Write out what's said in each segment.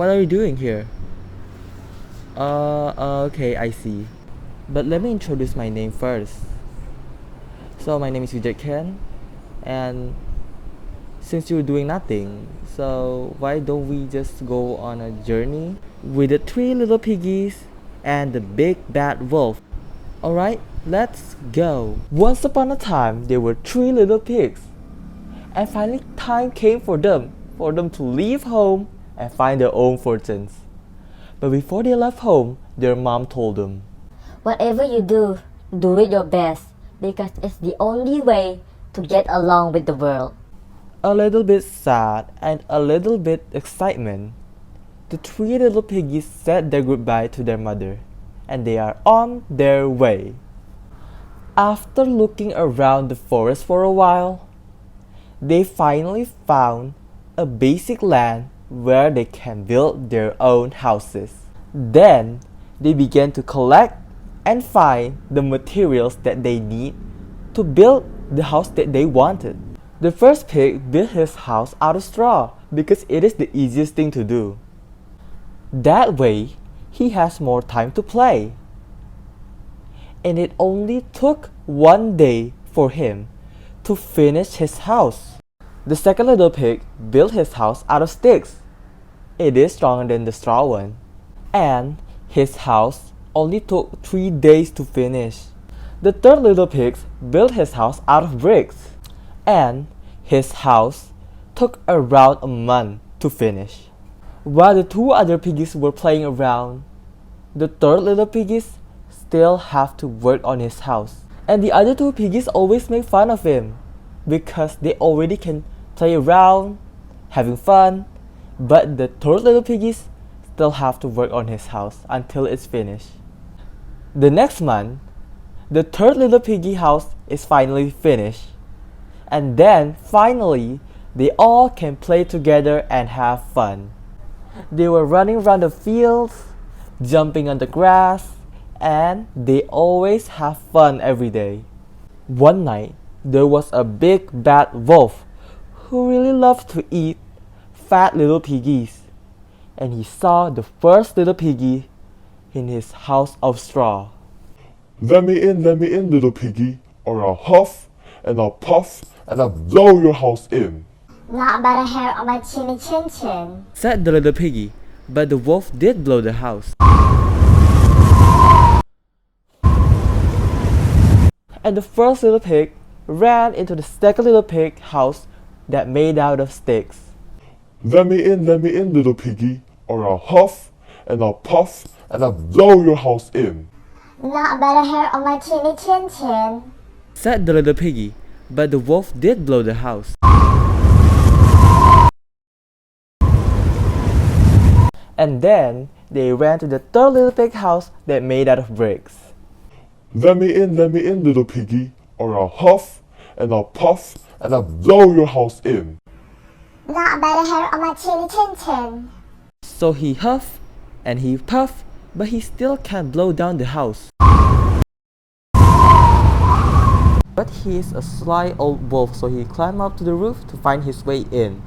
What are you doing here? Okay, I see. But let me introduce my name first. So my name is Wizart, and since you're doing nothing, so why don't we just go on a journey with the three little piggies and the big bad wolf? Alright, let's go. Once upon a time, there were three little pigs, and finally time came for them to leave home and find their own fortunes. But before they left home, their mom told them, Whatever you do, do it your best, because it's the only way to get along with the world. a little bit sad and a little bit excitement, the three little piggies said their goodbye to their mother, and they are on their way. After looking around the forest for a while, they finally found a basic land where they can build their own houses. Then they began to collect and find the materials that they need to build the house that they wanted. The first pig built his house out of straw because it is the easiest thing to do. That way, he has more time to play. And it only took one day for him to finish his house. The second little pig built his house out of sticks. It is stronger than the straw one. And his house only took 3 days to finish. The third little pig built his house out of bricks. And his house took around a month to finish. While the two other piggies were playing around, the third little piggies still have to work on his house. And the other two piggies always make fun of him because they already can play around, having fun, but the third little piggies still have to work on his house until it's finished. The next month, the third little piggy house is finally finished. And then finally, they all can play together and have fun. They were running around the fields, jumping on the grass, and they always have fun every day. One night, there was a big bad wolf who really loved to eat fat little piggies, and he saw the first little piggy in his house of straw. Let me in, little piggy, or I'll huff and I'll puff and I'll blow your house in. Not about a hair on my chinny chin chin, Said the little piggy, but the wolf did blow the house. And the first little pig ran into the second little pig house that made out of sticks. Let me in, little piggy, or I'll huff and I'll puff and I'll blow your house in. not about a hair on my chinny chin chin. Said the little piggy, but the wolf did blow the house. And then they ran to the third little pig house that made out of bricks. Let me in, little piggy, or I'll huff and I'll puff and I'll blow your house in. Not about a hair on my chinny chin chin. So he huffed and he puffed, but he still can't blow down the house. But he is a sly old wolf, so he climbed up to the roof to find his way in.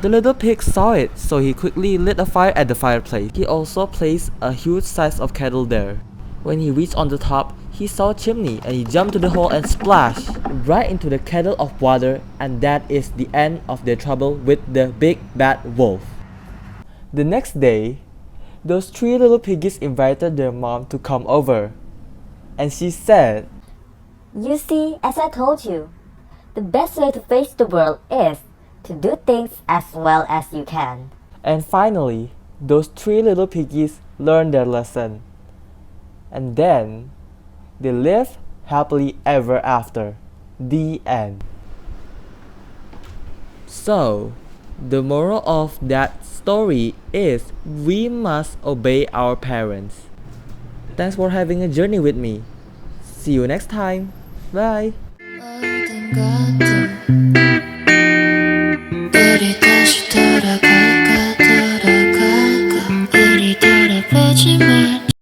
The little pig saw it, so he quickly lit a fire at the fireplace. He also placed a huge size of kettle there. When he reached on the top, he saw a chimney and he jumped to the hole and splashed right into the kettle of water, and that is the end of their trouble with the big bad wolf. The next day, those three little piggies invited their mom to come over. And she said, You see, as I told you, the best way to face the world is to do things as well as you can. And finally, those three little piggies learned their lesson. And then, they lived happily ever after. The end. So, the moral of that story is we must obey our parents. Thanks for having a journey with me. See you next time. Bye. 우리 다시 돌아갈까 우리 돌아보지 말